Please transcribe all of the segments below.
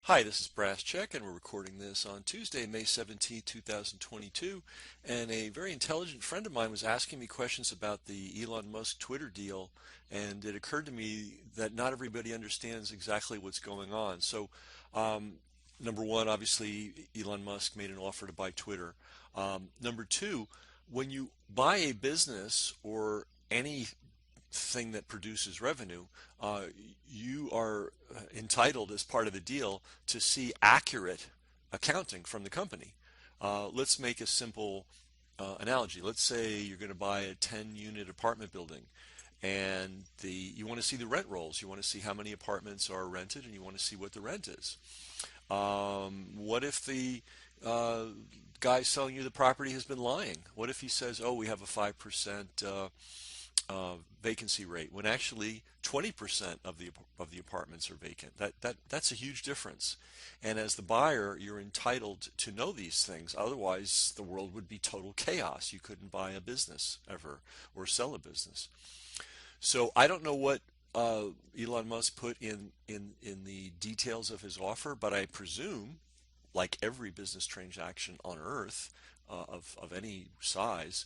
Hi, this is Brass Check, and we're recording this on Tuesday, May 17th, 2022. And a very intelligent friend of mine was asking me questions about the Elon Musk Twitter deal, and it occurred to me that not everybody understands exactly what's going on. Um, Number one, obviously, Elon Musk made an offer to buy Twitter. Number two, when you buy a business or any thing that produces revenue, uh, you are entitled as part of the deal to see accurate accounting from the company. Let's make a simple analogy. Let's say you're going to buy a 10-unit apartment building and you want to see the rent rolls. You want to see how many apartments are rented and you want to see what the rent is. What if the uh, guy selling you the property has been lying? What if he says, "Oh, we have a 5% vacancy rate," when actually 20% of the apartments are vacant? That's a huge difference. And as the buyer, you're entitled to know these things. Otherwise, the world would be total chaos. You couldn't buy a business ever or sell a business. So I don't know what Elon Musk put in the details of his offer, but I presume, like every business transaction on earth of any size,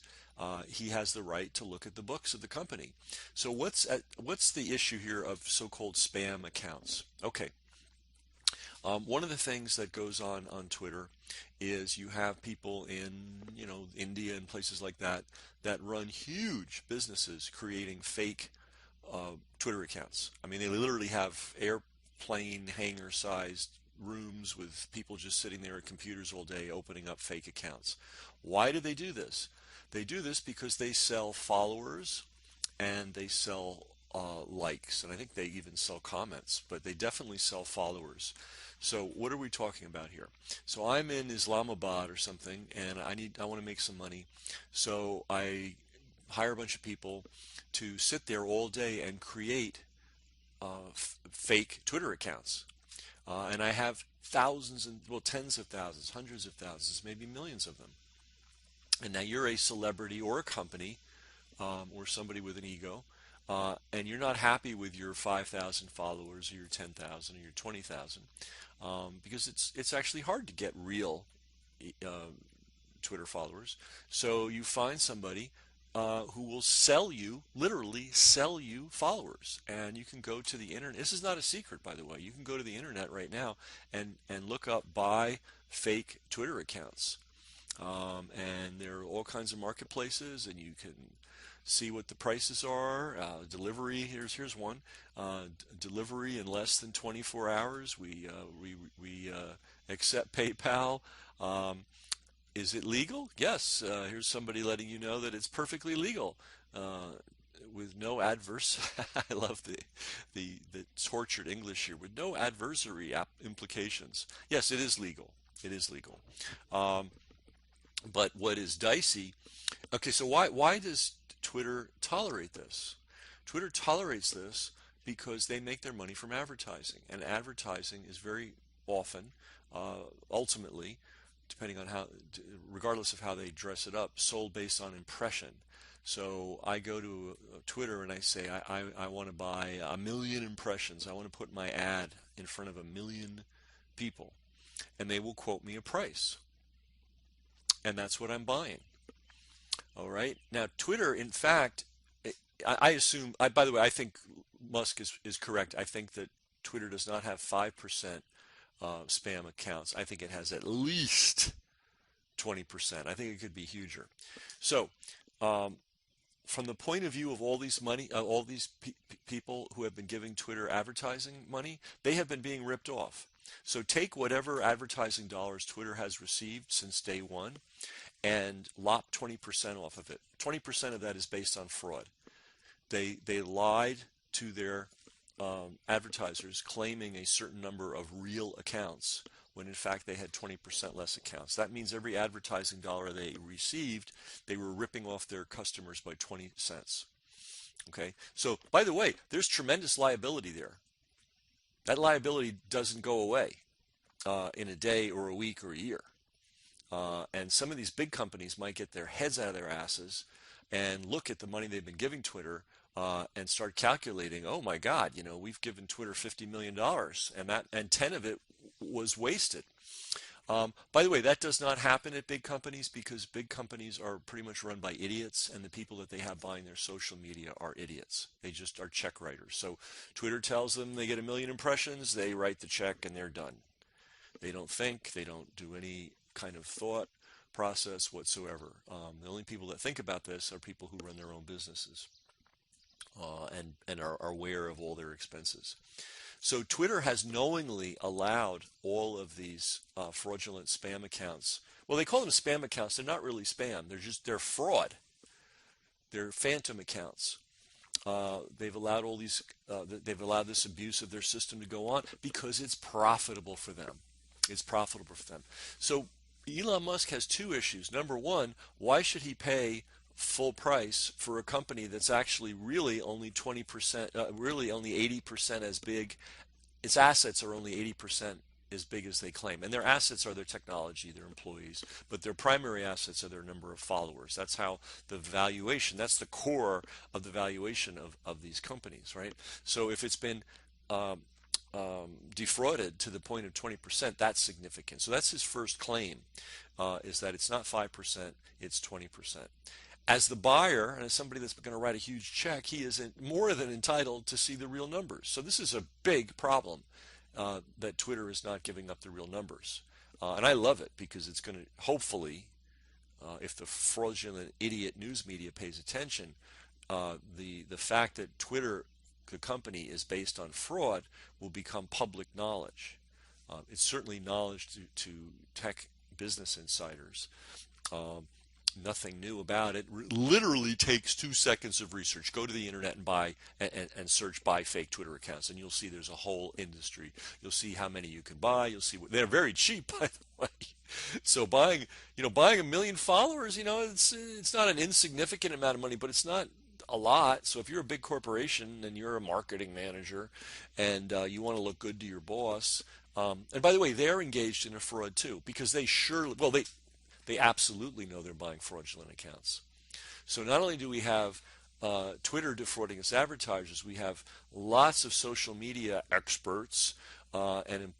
he has the right to look at the books of the company. So what's the issue here of so-called spam accounts? Okay, one of the things that goes on Twitter is you have people in India and places like that that run huge businesses creating fake Twitter accounts. I mean, they literally have airplane hangar sized rooms with people just sitting there at computers all day opening up fake accounts. Why do they do this? They do this because they sell followers and they sell likes, and I think they even sell comments, but they definitely sell followers. So what are we talking about here? So I'm in Islamabad or something, and I want to make some money. So I hire a bunch of people to sit there all day and create fake Twitter accounts. And I have thousands and, well, tens of thousands, hundreds of thousands, maybe millions of them. And now you're a celebrity or a company or somebody with an ego, and you're not happy with your 5,000 followers or your 10,000 or your 20,000, because it's actually hard to get real uh, Twitter followers. So you find somebody who will sell you, literally sell you followers. And you can go to the internet. This is not a secret, by the way. You can go to the internet right now and look up buy fake Twitter accounts. And there are all kinds of marketplaces, and you can see what the prices are. Delivery, here's one. Delivery in less than 24 hours. We accept PayPal. Um, is it legal? Yes. Here's somebody letting you know that it's perfectly legal. Uh, with no adverse, I love the tortured English here, with no adversary implications. Yes, it is legal. It is legal. Um, but what is dicey? Okay, so why does Twitter tolerate this? Twitter tolerates this because they make their money from advertising, and advertising is very often, ultimately, depending on how, regardless of how they dress it up, sold based on impression. So I go to Twitter and I say I want to buy 1 million impressions. I want to put my ad in front of 1 million people, and they will quote me a price, and that's what I'm buying. All right. Now, Twitter, in fact, I assume, by the way, I think Musk is correct. I think that Twitter does not have 5% spam accounts. I think it has at least 20%. I think it could be huger. So, um, from the point of view of all these all these people who have been giving Twitter advertising money, they have been being ripped off. So take whatever advertising dollars Twitter has received since day one and lop 20% off of it. 20% of that is based on fraud. They lied to their advertisers, claiming a certain number of real accounts when in fact they had 20% less accounts. That means every advertising dollar they received, they were ripping off their customers by 20 cents. Okay, so by the way, there's tremendous liability there. That liability doesn't go away in a day or a week or a year. And some of these big companies might get their heads out of their asses and look at the money they've been giving Twitter and start calculating, oh my God, we've given Twitter $50 million, and 10 of it was wasted. By the way, that does not happen at big companies because big companies are pretty much run by idiots, and the people that they have buying their social media are idiots. They just are check writers. So Twitter tells them they get 1 million impressions, they write the check, and they're done. They don't think, they don't do any kind of thought process whatsoever. The only people that think about this are people who run their own businesses and are aware of all their expenses. So Twitter has knowingly allowed all of these fraudulent spam accounts. Well, they call them spam accounts. They're not really spam. They're fraud. They're phantom accounts. They've allowed all these. They've allowed this abuse of their system to go on because it's profitable for them. It's profitable for them. So Elon Musk has two issues. Number one, why should he pay full price for a company that's actually really only 20%, really only 80% as big? Its assets are only 80% as big as they claim. And their assets are their technology, their employees, but their primary assets are their number of followers. That's how the valuation, that's the core of the valuation of these companies, right? So if it's been defrauded to the point of 20%, that's significant. So that's his first claim, is that it's not 5%, it's 20%. As the buyer and as somebody that's going to write a huge check, he is more than entitled to see the real numbers. So this is a big problem, that Twitter is not giving up the real numbers. And I love it because it's going to, hopefully, if the fraudulent idiot news media pays attention, the fact that Twitter, the company, is based on fraud will become public knowledge. It's certainly knowledge to tech business insiders. Nothing new about it. Literally takes 2 seconds of research. Go to the internet and buy and search buy fake Twitter accounts, and you'll see there's a whole industry. You'll see how many you can buy. You'll see they're very cheap, by the way. So buying 1 million followers, it's not an insignificant amount of money, but it's not a lot. So if you're a big corporation and you're a marketing manager and you want to look good to your boss, and by the way, they're engaged in a fraud too, because they absolutely know they're buying fraudulent accounts. So not only do we have Twitter defrauding its advertisers, we have lots of social media experts and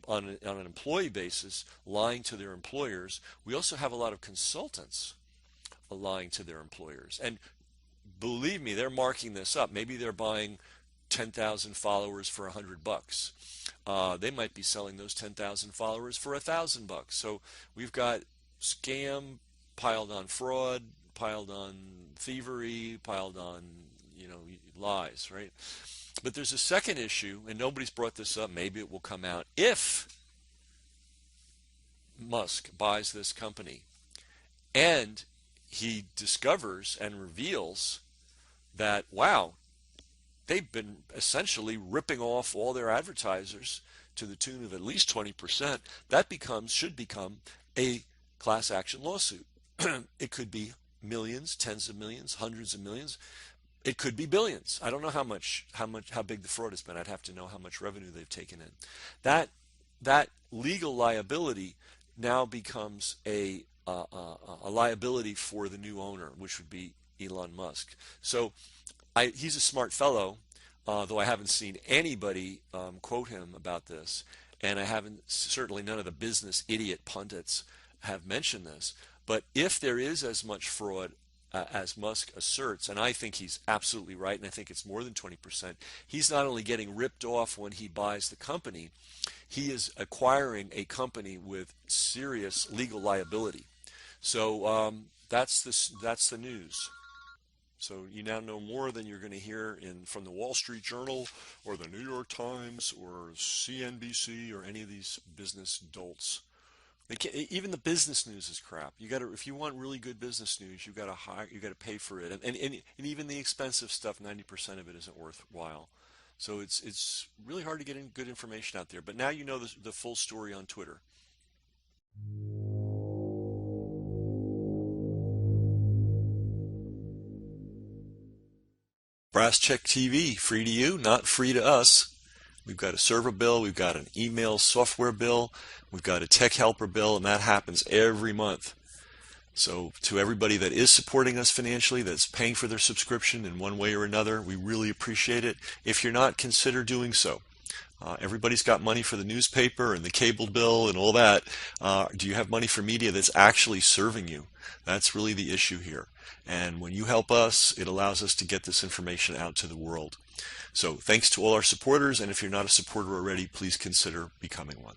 on an employee basis lying to their employers. We also have a lot of consultants lying to their employers. And believe me, they're marking this up. Maybe they're buying 10,000 followers for $100. They might be selling those 10,000 followers for $1,000. So we've got scam piled on fraud, piled on thievery, piled on lies, right? But there's a second issue, and nobody's brought this up. Maybe it will come out. If Musk buys this company and he discovers and reveals that, wow, they've been essentially ripping off all their advertisers to the tune of at least 20%, that should become a class action lawsuit. It could be millions, tens of millions, hundreds of millions. It could be billions. I don't know how big the fraud has been. I'd have to know how much revenue they've taken in. That legal liability now becomes a liability for the new owner, which would be Elon Musk. So he's a smart fellow, though I haven't seen anybody quote him about this, and certainly none of the business idiot pundits have mentioned this. But if there is as much fraud as Musk asserts, and I think he's absolutely right, and I think it's more than 20%, he's not only getting ripped off when he buys the company, he is acquiring a company with serious legal liability. So that's the news. So you now know more than you're going to hear from the Wall Street Journal or the New York Times or CNBC or any of these business dolts. Even the business news is crap. If you want really good business news, you got to pay for it, and even the expensive stuff, 90% of it isn't worthwhile. So it's really hard to get good information out there. But now you know the full story on Twitter. Brass Check TV, free to you, not free to us. We've got a server bill, we've got an email software bill, we've got a tech helper bill, and that happens every month. So to everybody that is supporting us financially, that's paying for their subscription in one way or another, we really appreciate it. If you're not, consider doing so. Everybody's got money for the newspaper and the cable bill and all that. Do you have money for media that's actually serving you? That's really the issue here. And when you help us, it allows us to get this information out to the world. So thanks to all our supporters, and if you're not a supporter already, please consider becoming one.